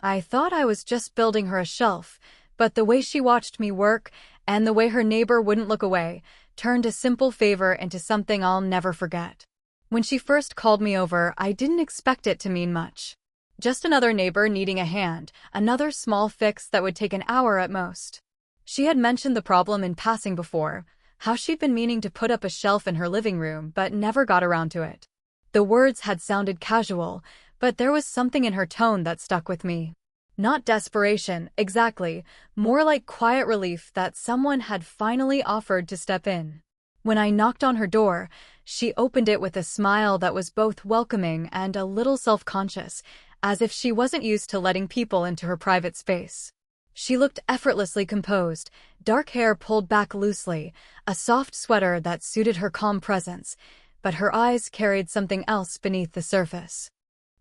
I thought I was just building her a shelf, but the way she watched me work and the way her neighbor wouldn't look away turned a simple favor into something I'll never forget. When she first called me over, I didn't expect it to mean much. Just another neighbor needing a hand, another small fix that would take an hour at most. She had mentioned the problem in passing before, how she'd been meaning to put up a shelf in her living room but never got around to it. The words had sounded casual, but there was something in her tone that stuck with me. Not desperation, exactly, more like quiet relief that someone had finally offered to step in. When I knocked on her door, she opened it with a smile that was both welcoming and a little self-conscious, as if she wasn't used to letting people into her private space. She looked effortlessly composed, dark hair pulled back loosely, a soft sweater that suited her calm presence, but her eyes carried something else beneath the surface.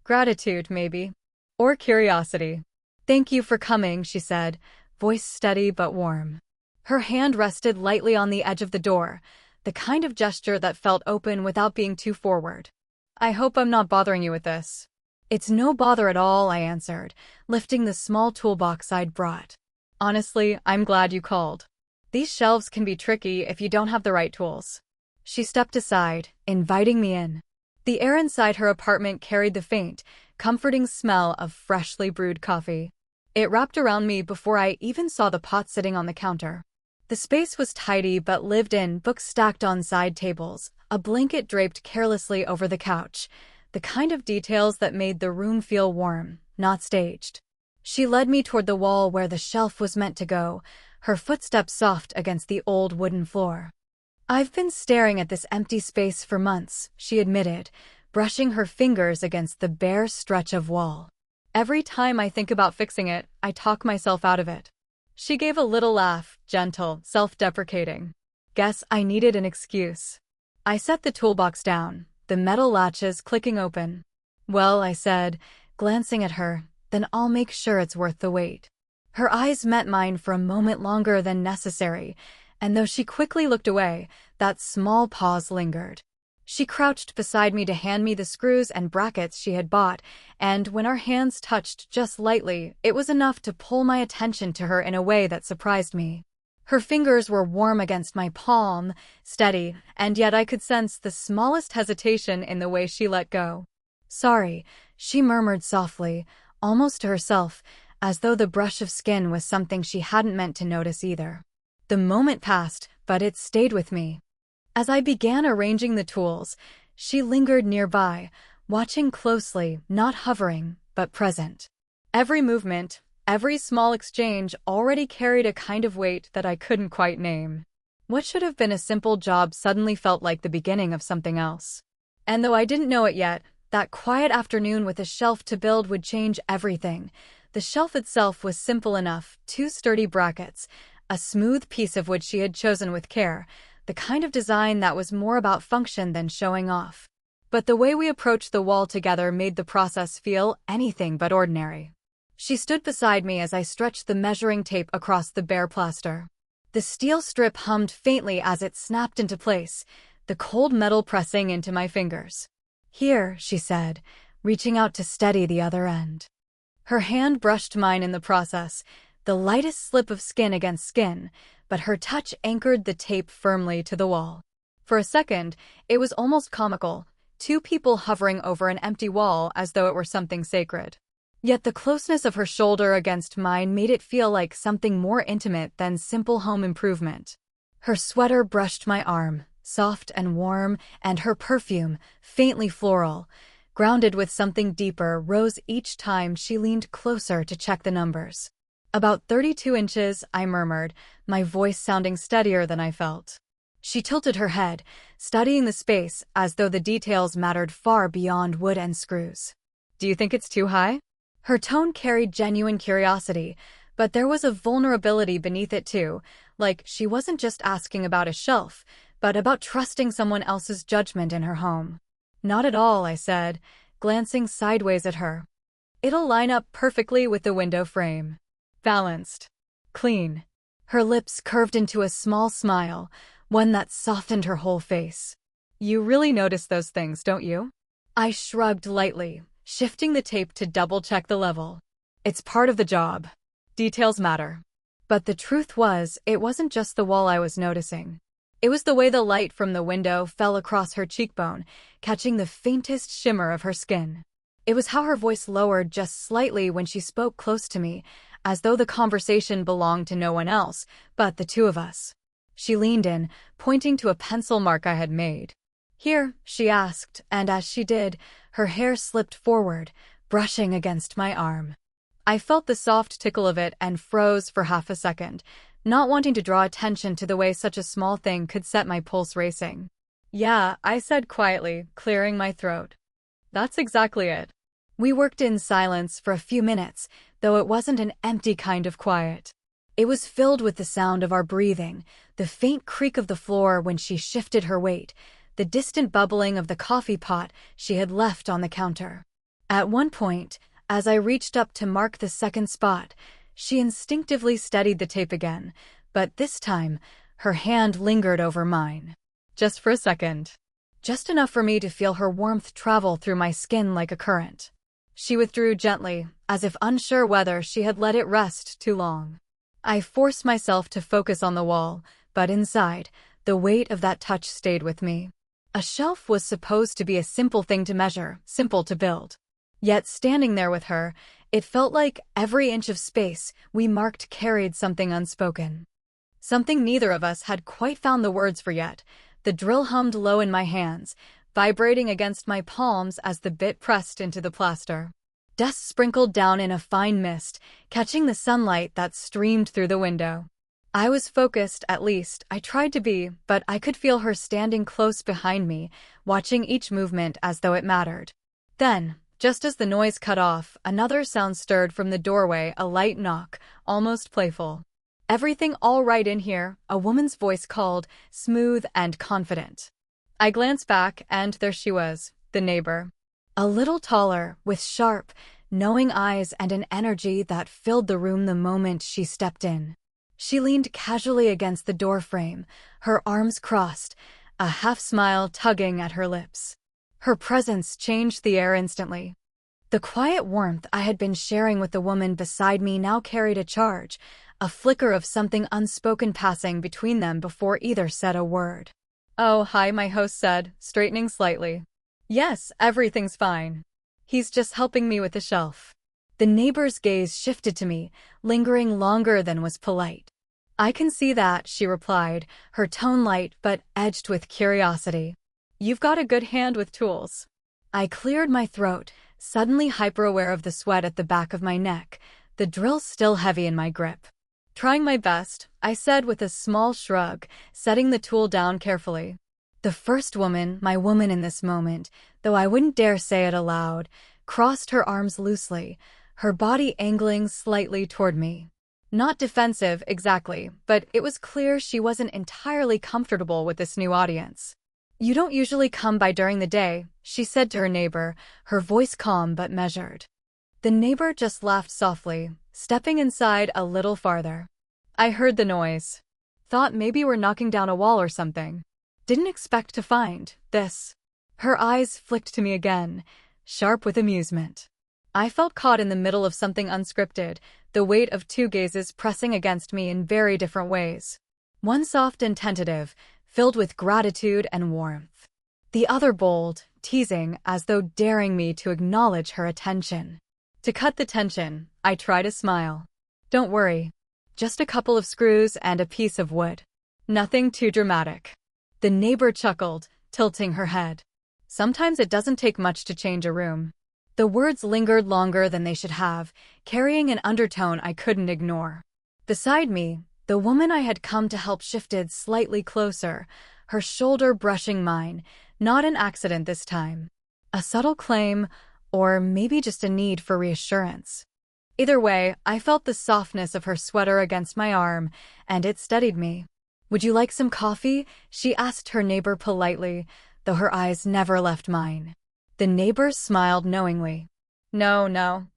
Gratitude, maybe. Or curiosity. "Thank you for coming," she said, voice steady but warm. Her hand rested lightly on the edge of the door, the kind of gesture that felt open without being too forward. "I hope I'm not bothering you with this." "It's no bother at all," I answered, lifting the small toolbox I'd brought. "Honestly, I'm glad you called. These shelves can be tricky if you don't have the right tools." She stepped aside, inviting me in. The air inside her apartment carried the faint, comforting smell of freshly brewed coffee. It wrapped around me before I even saw the pot sitting on the counter. The space was tidy but lived in, books stacked on side tables, a blanket draped carelessly over the couch, the kind of details that made the room feel warm, not staged. She led me toward the wall where the shelf was meant to go, her footsteps soft against the old wooden floor. "I've been staring at this empty space for months," she admitted, brushing her fingers against the bare stretch of wall. "Every time I think about fixing it, I talk myself out of it." She gave a little laugh, gentle, self-deprecating. "Guess I needed an excuse." I set the toolbox down, the metal latches clicking open. "Well," I said, glancing at her, "then I'll make sure it's worth the wait." Her eyes met mine for a moment longer than necessary, and though she quickly looked away, that small pause lingered. She crouched beside me to hand me the screws and brackets she had bought, and when our hands touched just lightly, it was enough to pull my attention to her in a way that surprised me. Her fingers were warm against my palm, steady, and yet I could sense the smallest hesitation in the way she let go. "Sorry," she murmured softly, almost to herself, as though the brush of skin was something she hadn't meant to notice either. The moment passed, but it stayed with me. As I began arranging the tools, she lingered nearby, watching closely, not hovering, but present. Every movement, every small exchange already carried a kind of weight that I couldn't quite name. What should have been a simple job suddenly felt like the beginning of something else. And though I didn't know it yet, that quiet afternoon with a shelf to build would change everything. The shelf itself was simple enough, 2 sturdy brackets, a smooth piece of wood she had chosen with care, the kind of design that was more about function than showing off. But the way we approached the wall together made the process feel anything but ordinary. She stood beside me as I stretched the measuring tape across the bare plaster. The steel strip hummed faintly as it snapped into place, the cold metal pressing into my fingers. "Here," she said, reaching out to steady the other end. Her hand brushed mine in the process, the lightest slip of skin against skin, but her touch anchored the tape firmly to the wall. For a second, it was almost comical, 2 people hovering over an empty wall as though it were something sacred. Yet the closeness of her shoulder against mine made it feel like something more intimate than simple home improvement. Her sweater brushed my arm, soft and warm, and her perfume, faintly floral, grounded with something deeper, rose each time she leaned closer to check the numbers. "About 32 inches, I murmured, my voice sounding steadier than I felt. She tilted her head, studying the space as though the details mattered far beyond wood and screws. "Do you think it's too high?" Her tone carried genuine curiosity, but there was a vulnerability beneath it too, like she wasn't just asking about a shelf, but about trusting someone else's judgment in her home. "Not at all," I said, glancing sideways at her. "It'll line up perfectly with the window frame. Balanced. Clean." Her lips curved into a small smile, one that softened her whole face. "You really notice those things, don't you?" I shrugged lightly, shifting the tape to double-check the level. It's part of the job. Details matter. But the truth was, it wasn't just the wall I was noticing. It was the way the light from the window fell across her cheekbone, catching the faintest shimmer of her skin. It was how her voice lowered just slightly when she spoke close to me, as though the conversation belonged to no one else but the two of us. She leaned in, pointing to a pencil mark I had made. "Here," she asked, and as she did, her hair slipped forward, brushing against my arm. I felt the soft tickle of it and froze for half a second, not wanting to draw attention to the way such a small thing could set my pulse racing. "Yeah," I said quietly, clearing my throat. "That's exactly it." We worked in silence for a few minutes, though it wasn't an empty kind of quiet. It was filled with the sound of our breathing, the faint creak of the floor when she shifted her weight, the distant bubbling of the coffee pot she had left on the counter. At one point, as I reached up to mark the second spot, she instinctively steadied the tape again, but this time, her hand lingered over mine. Just for a second. Just enough for me to feel her warmth travel through my skin like a current. She withdrew gently, as if unsure whether she had let it rest too long. I forced myself to focus on the wall, but inside, the weight of that touch stayed with me. A shelf was supposed to be a simple thing to measure, simple to build. Yet standing there with her, it felt like every inch of space we marked carried something unspoken. Something neither of us had quite found the words for yet. The drill hummed low in my hands, vibrating against my palms as the bit pressed into the plaster. Dust sprinkled down in a fine mist, catching the sunlight that streamed through the window. I was focused, at least I tried to be, but I could feel her standing close behind me, watching each movement as though it mattered. Then, just as the noise cut off, another sound stirred from the doorway, a light knock, almost playful. "Everything all right in here?" a woman's voice called, smooth and confident. I glanced back, and there she was, the neighbor. A little taller, with sharp, knowing eyes and an energy that filled the room the moment she stepped in. She leaned casually against the doorframe, her arms crossed, a half-smile tugging at her lips. Her presence changed the air instantly. The quiet warmth I had been sharing with the woman beside me now carried a charge, a flicker of something unspoken passing between them before either said a word. "Oh, hi," my host said, straightening slightly. "Yes, everything's fine. He's just helping me with the shelf." The neighbor's gaze shifted to me, lingering longer than was polite. "I can see that," she replied, her tone light but edged with curiosity. "You've got a good hand with tools." I cleared my throat, suddenly hyper-aware of the sweat at the back of my neck, the drill still heavy in my grip. "Trying my best," I said with a small shrug, setting the tool down carefully. The first woman, my woman in this moment, though I wouldn't dare say it aloud, crossed her arms loosely, her body angling slightly toward me. Not defensive, exactly, but it was clear she wasn't entirely comfortable with this new audience. "You don't usually come by during the day," she said to her neighbor, her voice calm but measured. The neighbor just laughed softly, stepping inside a little farther. "I heard the noise. Thought maybe we're knocking down a wall or something. Didn't expect to find this." Her eyes flicked to me again, sharp with amusement. I felt caught in the middle of something unscripted, the weight of two gazes pressing against me in very different ways. One soft and tentative, filled with gratitude and warmth. The other bold, teasing, as though daring me to acknowledge her attention. To cut the tension, I tried a smile. "Don't worry. Just a couple of screws and a piece of wood. Nothing too dramatic." The neighbor chuckled, tilting her head. "Sometimes it doesn't take much to change a room." The words lingered longer than they should have, carrying an undertone I couldn't ignore. Beside me, the woman I had come to help shifted slightly closer, her shoulder brushing mine, not an accident this time. A subtle claim, or maybe just a need for reassurance. Either way, I felt the softness of her sweater against my arm, and it steadied me. "Would you like some coffee?" she asked her neighbor politely, though her eyes never left mine. The neighbor smiled knowingly. No.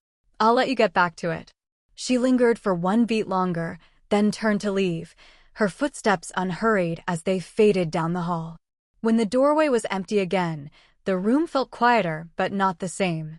I'll let you get back to it." She lingered for one beat longer, then turned to leave, her footsteps unhurried as they faded down the hall. When the doorway was empty again, the room felt quieter but not the same.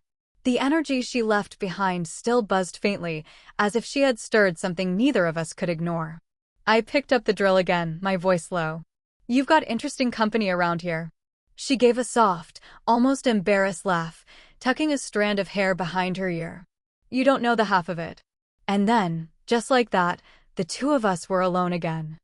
The energy she left behind still buzzed faintly, as if she had stirred something neither of us could ignore. I picked up the drill again, my voice low. "You've got interesting company around here." She gave a soft, almost embarrassed laugh, tucking a strand of hair behind her ear. "You don't know the half of it." And then, just like that, the two of us were alone again.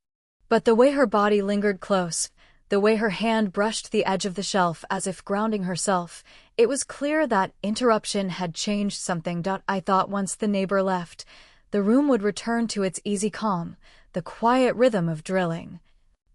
But the way her body lingered close, the way her hand brushed the edge of the shelf as if grounding herself, it was clear that interruption had changed something. I thought once the neighbor left, the room would return to its easy calm, the quiet rhythm of drilling,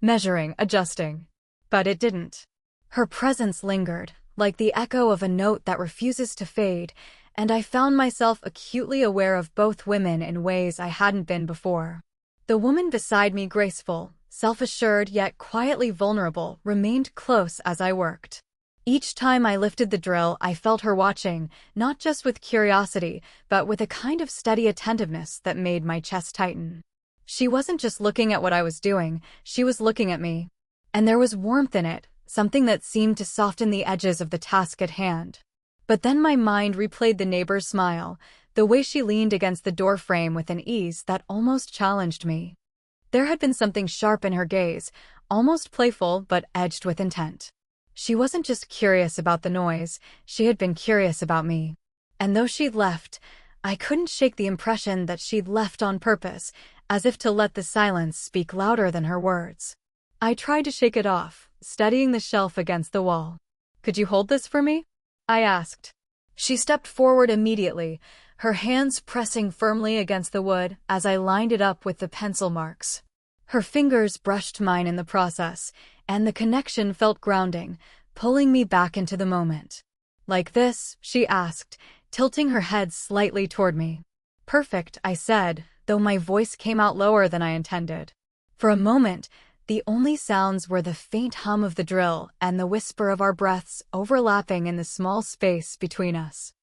measuring, adjusting. But it didn't. Her presence lingered, like the echo of a note that refuses to fade, and I found myself acutely aware of both women in ways I hadn't been before. The woman beside me, graceful, self-assured yet quietly vulnerable, remained close as I worked. Each time I lifted the drill, I felt her watching, not just with curiosity, but with a kind of steady attentiveness that made my chest tighten. She wasn't just looking at what I was doing, she was looking at me. And there was warmth in it, something that seemed to soften the edges of the task at hand. But then my mind replayed the neighbor's smile, the way she leaned against the doorframe with an ease that almost challenged me. There had been something sharp in her gaze, almost playful but edged with intent. She wasn't just curious about the noise, she had been curious about me. And though she'd left, I couldn't shake the impression that she'd left on purpose, as if to let the silence speak louder than her words. I tried to shake it off, steadying the shelf against the wall. "Could you hold this for me?" I asked. She stepped forward immediately, her hands pressing firmly against the wood as I lined it up with the pencil marks. Her fingers brushed mine in the process, and the connection felt grounding, pulling me back into the moment. "Like this?" she asked, tilting her head slightly toward me. "Perfect," I said, though my voice came out lower than I intended. For a moment, the only sounds were the faint hum of the drill and the whisper of our breaths overlapping in the small space between us.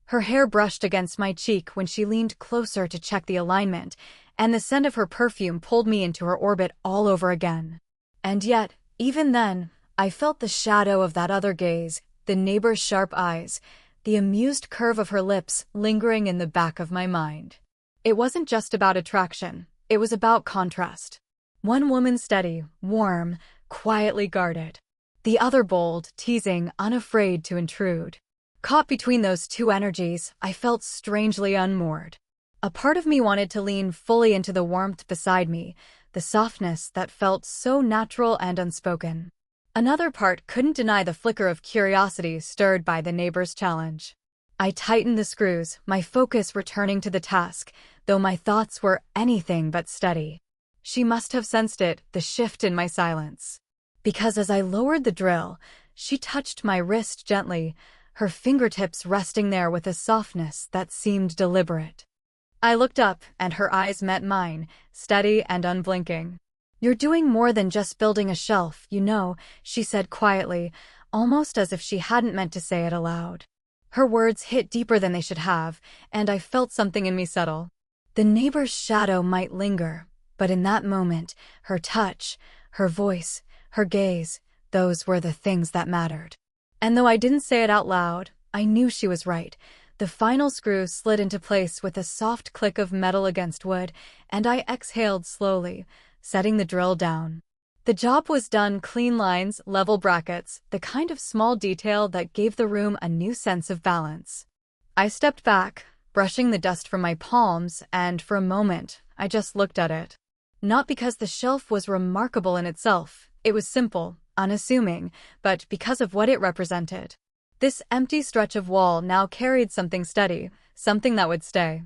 Her hair brushed against my cheek when she leaned closer to check the alignment, and the scent of her perfume pulled me into her orbit all over again. And yet, even then, I felt the shadow of that other gaze, the neighbor's sharp eyes, the amused curve of her lips lingering in the back of my mind. It wasn't just about attraction, it was about contrast. One woman steady, warm, quietly guarded. The other bold, teasing, unafraid to intrude. Caught between those two energies, I felt strangely unmoored. A part of me wanted to lean fully into the warmth beside me, the softness that felt so natural and unspoken. Another part couldn't deny the flicker of curiosity stirred by the neighbor's challenge. I tightened the screws, my focus returning to the task, though my thoughts were anything but steady. She must have sensed it, the shift in my silence. Because as I lowered the drill, she touched my wrist gently, her fingertips resting there with a softness that seemed deliberate. I looked up, and her eyes met mine, steady and unblinking. "You're doing more than just building a shelf, you know," she said quietly, almost as if she hadn't meant to say it aloud. Her words hit deeper than they should have, and I felt something in me settle. The neighbor's shadow might linger, but in that moment, her touch, her voice, her gaze, those were the things that mattered. And though I didn't say it out loud, I knew she was right. The final screw slid into place with a soft click of metal against wood, and I exhaled slowly, setting the drill down. The job was done, clean lines, level brackets, the kind of small detail that gave the room a new sense of balance. I stepped back, brushing the dust from my palms, and for a moment, I just looked at it. Not because the shelf was remarkable in itself, it was simple, unassuming, but because of what it represented. This empty stretch of wall now carried something steady, something that would stay.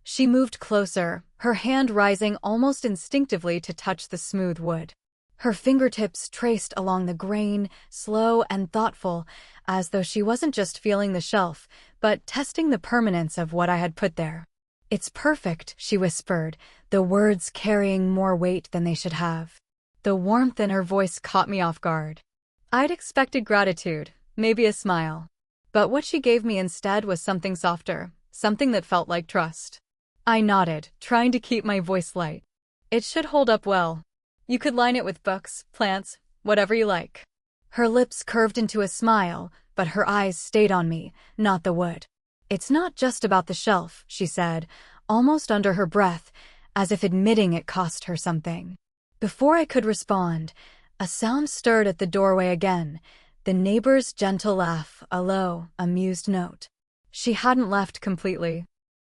She moved closer, her hand rising almost instinctively to touch the smooth wood. Her fingertips traced along the grain, slow and thoughtful, as though she wasn't just feeling the shelf, but testing the permanence of what I had put there. "It's perfect," she whispered, the words carrying more weight than they should have. The warmth in her voice caught me off guard. I'd expected gratitude, maybe a smile. But what she gave me instead was something softer, something that felt like trust. I nodded, trying to keep my voice light. "It should hold up well. You could line it with books, plants, whatever you like." Her lips curved into a smile, but her eyes stayed on me, not the wood. "It's not just about the shelf," she said, almost under her breath, as if admitting it cost her something. Before I could respond, a sound stirred at the doorway again, the neighbor's gentle laugh, a low, amused note. She hadn't left completely.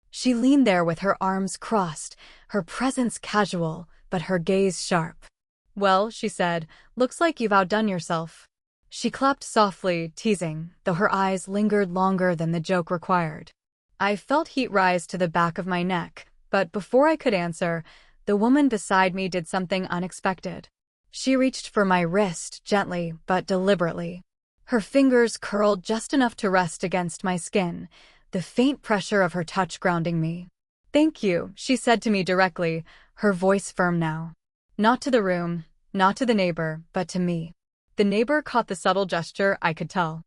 She leaned there with her arms crossed, her presence casual, but her gaze sharp. "Well," she said, "looks like you've outdone yourself." She clapped softly, teasing, though her eyes lingered longer than the joke required. I felt heat rise to the back of my neck, but before I could answer, the woman beside me did something unexpected. She reached for my wrist, gently but deliberately. Her fingers curled just enough to rest against my skin, the faint pressure of her touch grounding me. "Thank you," she said to me directly, her voice firm now. Not to the room, not to the neighbor, but to me. The neighbor caught the subtle gesture, I could tell.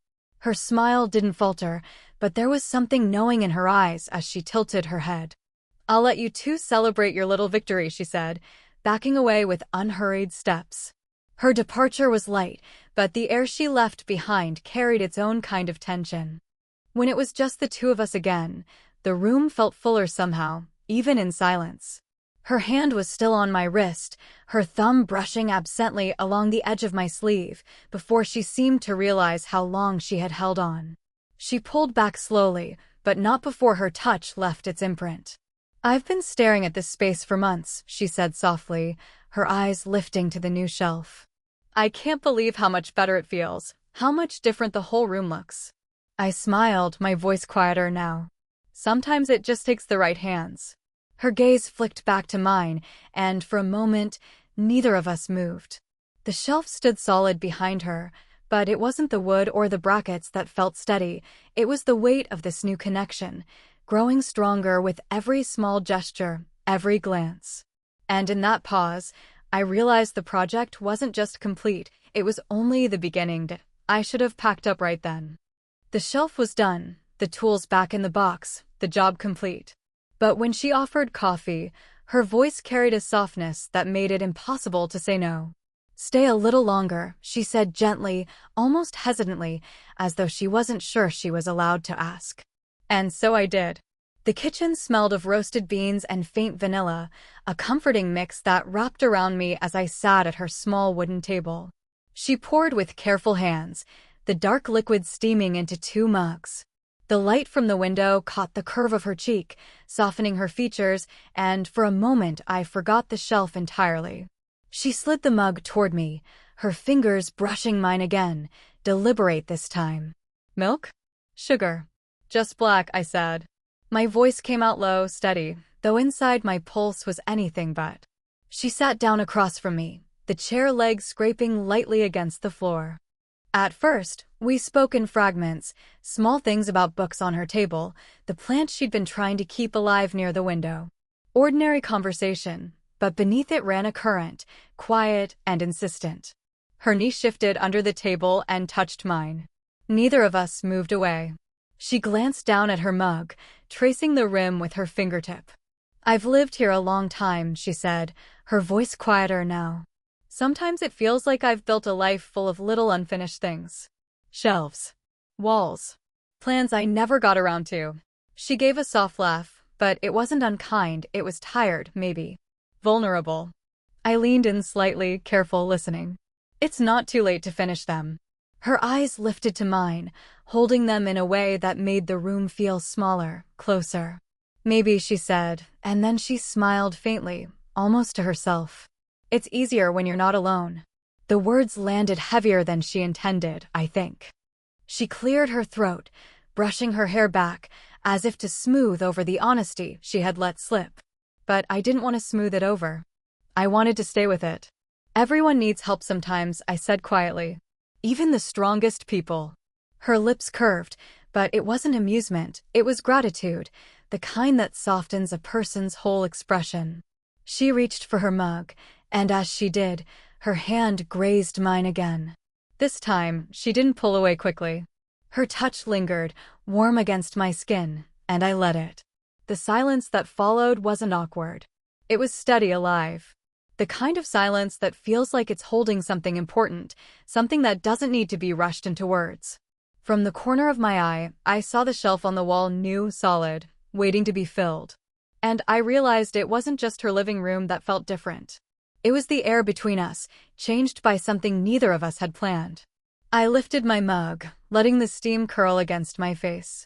Her smile didn't falter, but there was something knowing in her eyes as she tilted her head. "I'll let you two celebrate your little victory," she said, backing away with unhurried steps. Her departure was light, but the air she left behind carried its own kind of tension. When it was just the two of us again, the room felt fuller somehow, even in silence. Her hand was still on my wrist, her thumb brushing absently along the edge of my sleeve, before she seemed to realize how long she had held on. She pulled back slowly, but not before her touch left its imprint. "I've been staring at this space for months," she said softly, her eyes lifting to the new shelf. "I can't believe how much better it feels, how much different the whole room looks." I smiled, my voice quieter now. "Sometimes it just takes the right hands." Her gaze flicked back to mine, and for a moment, neither of us moved. The shelf stood solid behind her, but it wasn't the wood or the brackets that felt steady, it was the weight of this new connection, growing stronger with every small gesture, every glance. And in that pause, I realized the project wasn't just complete, it was only the beginning. I should have packed up right then. The shelf was done, the tools back in the box, the job complete. But when she offered coffee, her voice carried a softness that made it impossible to say no. "Stay a little longer," she said gently, almost hesitantly, as though she wasn't sure she was allowed to ask. And so I did. The kitchen smelled of roasted beans and faint vanilla, a comforting mix that wrapped around me as I sat at her small wooden table. She poured with careful hands, the dark liquid steaming into 2 mugs. The light from the window caught the curve of her cheek, softening her features, and for a moment I forgot the shelf entirely. She slid the mug toward me, her fingers brushing mine again, deliberate this time. "Milk? Sugar?" "Just black," I said. My voice came out low, steady, though inside my pulse was anything but. She sat down across from me, the chair legs scraping lightly against the floor. At first, we spoke in fragments, small things about books on her table, the plant she'd been trying to keep alive near the window. Ordinary conversation, but beneath it ran a current, quiet and insistent. Her knee shifted under the table and touched mine. Neither of us moved away. She glanced down at her mug, tracing the rim with her fingertip. "I've lived here a long time," she said, her voice quieter now. "Sometimes it feels like I've built a life full of little unfinished things. Shelves. Walls. Plans I never got around to." She gave a soft laugh, but it wasn't unkind, it was tired, maybe. Vulnerable. I leaned in slightly, careful, listening. "It's not too late to finish them." Her eyes lifted to mine, holding them in a way that made the room feel smaller, closer. "Maybe," she said, and then she smiled faintly, almost to herself. "It's easier when you're not alone." The words landed heavier than she intended, I think. She cleared her throat, brushing her hair back, as if to smooth over the honesty she had let slip. But I didn't want to smooth it over. I wanted to stay with it. "Everyone needs help sometimes," I said quietly. "Even the strongest people." Her lips curved, but it wasn't amusement, it was gratitude, the kind that softens a person's whole expression. She reached for her mug, and as she did, her hand grazed mine again. This time, she didn't pull away quickly. Her touch lingered, warm against my skin, and I let it. The silence that followed wasn't awkward. It was steady, alive. The kind of silence that feels like it's holding something important, something that doesn't need to be rushed into words. From the corner of my eye, I saw the shelf on the wall, new, solid, waiting to be filled. And I realized it wasn't just her living room that felt different. It was the air between us, changed by something neither of us had planned. I lifted my mug, letting the steam curl against my face.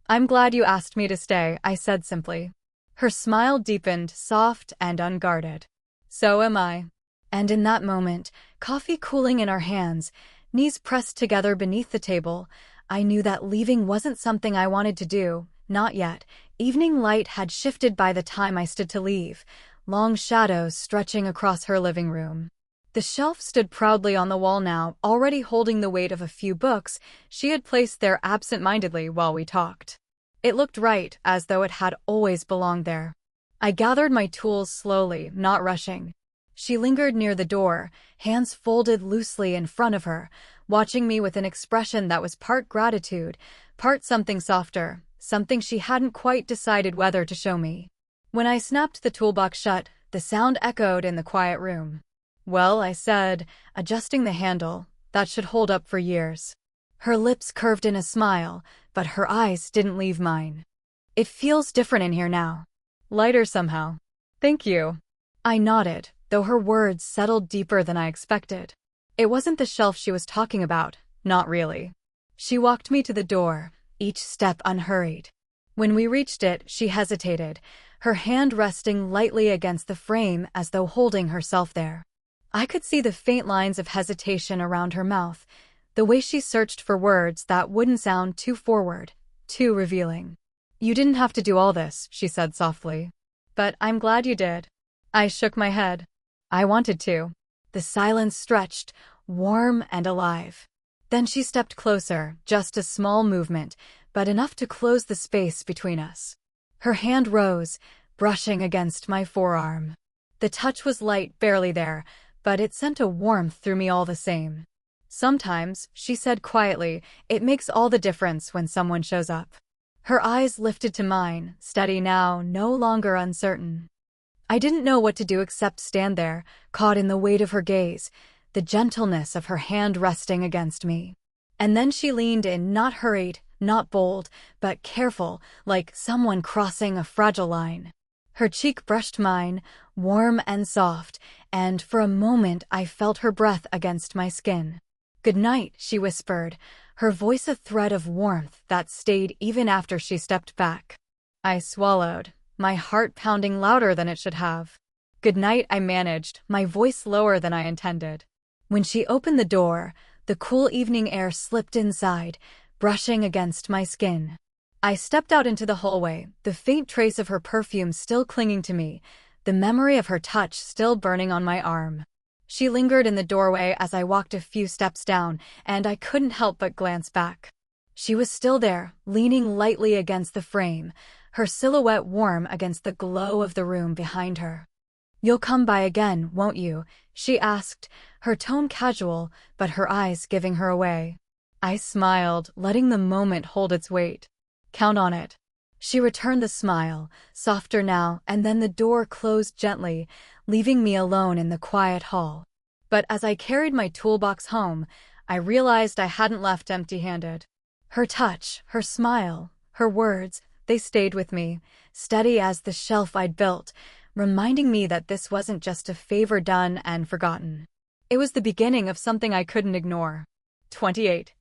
"I'm glad you asked me to stay," I said simply. Her smile deepened, soft and unguarded. "So am I." And in that moment, coffee cooling in our hands, knees pressed together beneath the table, I knew that leaving wasn't something I wanted to do, not yet. Evening light had shifted by the time I stood to leave, long shadows stretching across her living room. The shelf stood proudly on the wall now, already holding the weight of a few books she had placed there absent-mindedly while we talked. It looked right, as though it had always belonged there. I gathered my tools slowly, not rushing. She lingered near the door, hands folded loosely in front of her, watching me with an expression that was part gratitude, part something softer, something she hadn't quite decided whether to show me. When I snapped the toolbox shut, the sound echoed in the quiet room. "Well," I said, adjusting the handle, "that should hold up for years." Her lips curved in a smile, but her eyes didn't leave mine. "It feels different in here now. Lighter somehow." "Thank you." I nodded, though her words settled deeper than I expected. It wasn't the shelf she was talking about, not really. She walked me to the door, each step unhurried. When we reached it, she hesitated, her hand resting lightly against the frame as though holding herself there. I could see the faint lines of hesitation around her mouth, the way she searched for words that wouldn't sound too forward, too revealing. "You didn't have to do all this," she said softly. "But I'm glad you did." I shook my head. "I wanted to." The silence stretched, warm and alive. Then she stepped closer, just a small movement, but enough to close the space between us. Her hand rose, brushing against my forearm. The touch was light, barely there, but it sent a warmth through me all the same. "Sometimes," she said quietly, "it makes all the difference when someone shows up." Her eyes lifted to mine, steady now, no longer uncertain. I didn't know what to do except stand there, caught in the weight of her gaze, the gentleness of her hand resting against me. And then she leaned in, not hurried, not bold, but careful, like someone crossing a fragile line. Her cheek brushed mine, warm and soft, and for a moment I felt her breath against my skin. "Good night," she whispered, her voice a thread of warmth that stayed even after she stepped back. I swallowed, my heart pounding louder than it should have. "Good night," I managed, my voice lower than I intended. When she opened the door, the cool evening air slipped inside, brushing against my skin. I stepped out into the hallway, the faint trace of her perfume still clinging to me, the memory of her touch still burning on my arm. She lingered in the doorway as I walked a few steps down, and I couldn't help but glance back. She was still there, leaning lightly against the frame, her silhouette warm against the glow of the room behind her. "You'll come by again, won't you?" she asked, her tone casual, but her eyes giving her away. I smiled, letting the moment hold its weight. "Count on it." She returned the smile, softer now, and then the door closed gently, leaving me alone in the quiet hall. But as I carried my toolbox home, I realized I hadn't left empty-handed. Her touch, her smile, her words, they stayed with me, steady as the shelf I'd built, reminding me that this wasn't just a favor done and forgotten. It was the beginning of something I couldn't ignore. 28.